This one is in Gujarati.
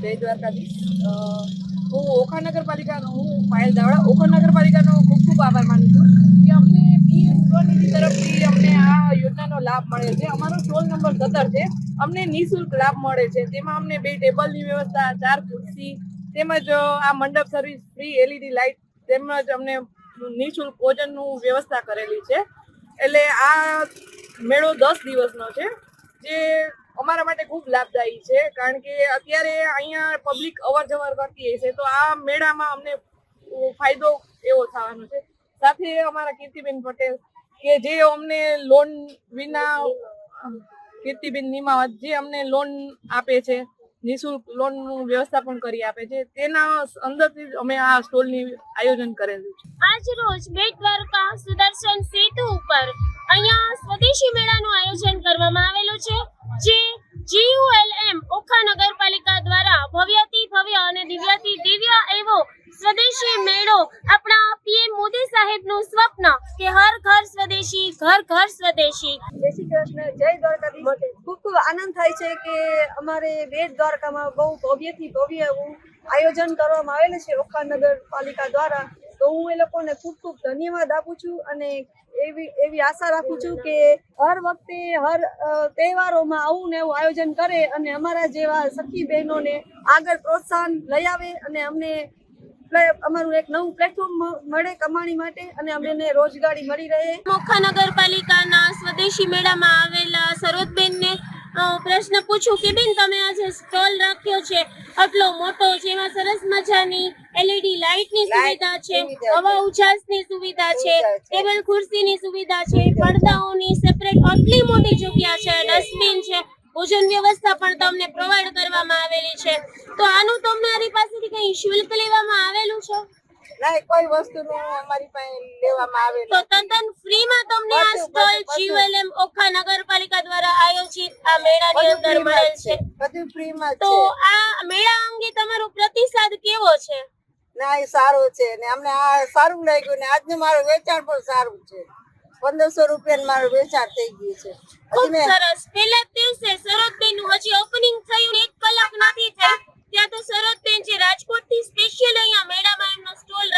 જય દ્વારકાધીશ. હું ઓખા નગરપાલિકાનો પાયલ દાવડા ઓખા નગરપાલિકાનો ખૂબ ખૂબ આભાર માનું છું કે અમને પીએમ સ્વનિધિ તરફથી અમને આ યોજનાનો લાભ મળે છે. અમારો સ્ટોલ નંબર 17 છે. અમને નિઃશુલ્ક લાભ મળે છે. તેમાં અમને 2 ટેબલની વ્યવસ્થા, 4 ખુરશી તેમજ આ મંડપ સર્વિસ, ફ્રી એલઈડી લાઇટ તેમજ અમને નિઃશુલ્ક ભોજનનું વ્યવસ્થા કરેલી છે. એટલે આ મેળો 10 દિવસનો છે, જે અમારા માટે ખૂબ લાભદાયી છે. કારણ કે અત્યારે અહીંયા પબ્લિક અવર જવર કરતી હશે તો આ મેળામાં અમને ફાયદો એવો થવાનો છે. સાથે અમારા કીર્તિબેન પટેલ કે જે અમને લોન વિના, કીર્તિબેન નિમાવત જે અમને લોન આપે છે, નિઃશુલ્ક લોનનું વ્યવસ્થા પણ કરી આપે છે, તેના અંદરથી જ અમે આ સ્ટોલની આયોજન કરેલું છે. આજ રોજ બેટ દ્વારકા સુદર્શન સેતુ ઉપર અહીંયા સ્વદેશી મેળાનું આયોજન કરવામાં આવેલું છે, જે GULM ઓખા નગરપાલિકા દ્વારા ભવ્યથી ભવ્ય અને દિવ્યથી દિવ્ય એવો સ્વદેશી મેળો, આપણા પીએમ મોદી સાહેબનું સ્વપ્ન કે હર ઘર સ્વદેશી, ઘર ઘર સ્વદેશી. જય શ્રી કૃષ્ણ, જય દ્વારકાધીશ. ખૂબ ખૂબ આનંદ થાય છે કે અમારે બેટ દ્વારકામાં બહુ ભવ્યથી ભવ્ય એવું આયોજન કરવામાં આવેલું છે ઓખા નગરપાલિકા દ્વારા. તો હું એ લોકોને ખૂબ ખૂબ ધન્યવાદ આપું છું અને એવી આશા રાખું છું કે હર વખતે હર તહેવારોમાં આવું ને એવું આયોજન કરે અને અમારા જેવા સખી બહેનોને આગળ પ્રોત્સાહન લઈ આવે અને અમને અમારું એક નવું પ્લેટફોર્મ મળે કમાણી માટે અને અમને રોજગારી મળી રહે. ઓખા નગરપાલિકાના સ્વદેશી મેળામાં આવેલા સરોજબેનને પ્રશ્ન પૂછું કે બેન, તમે આજે સ્ટોલ રાખ્યો છે આટલો મોટો, જેમાં સરસ મજાની એલઈડી લાઇટની સુવિધા છે, હવા ઉજાસની સુવિધા છે, ટેબલ ખુરશીની સુવિધા છે, પડદાઓની સેપરેટ આટલી મોટી જગ્યા છે, ડસ્ટબિન છે, ભોજન વ્યવસ્થા પણ તમને પ્રોવાઈડ કરવામાં આવેલી છે. તો આનું તમારી પાસેથી કઈ શુલ્ક લેવામાં આવેલું છે? નહીં, કોઈ વસ્તુનું અમારી પાસે લેવામાં આવે તો તદ્દન ફ્રીમાં તમને આ સ્ટોલ GULM ઓખા નગરપાલિકા દ્વારા આયોજિત આ મેળાની અંદર મળેલ છે. બધું ફ્રીમાં તો છે. આ મેળા અંગે તમારો પ્રતિસાદ કેવો છે? ના, એ સારું છે ને અમને આ સારું લાગ્યું ને આજનું મારું વેચાણ પણ સારું છે. 1500 રૂપિયાનું મારું વેચાણ થઈ ગયું છે. ખૂબ સરસ. પહેલા દિવસે સરોજબેનનું હજી ઓપનિંગ થયું 1 કલાક નથી થઈ ત્યાં તો સરોજબેન જે રાજકોટથી સ્પેશિયલ અહીંયા મેળામાં એમનો સ્ટોલ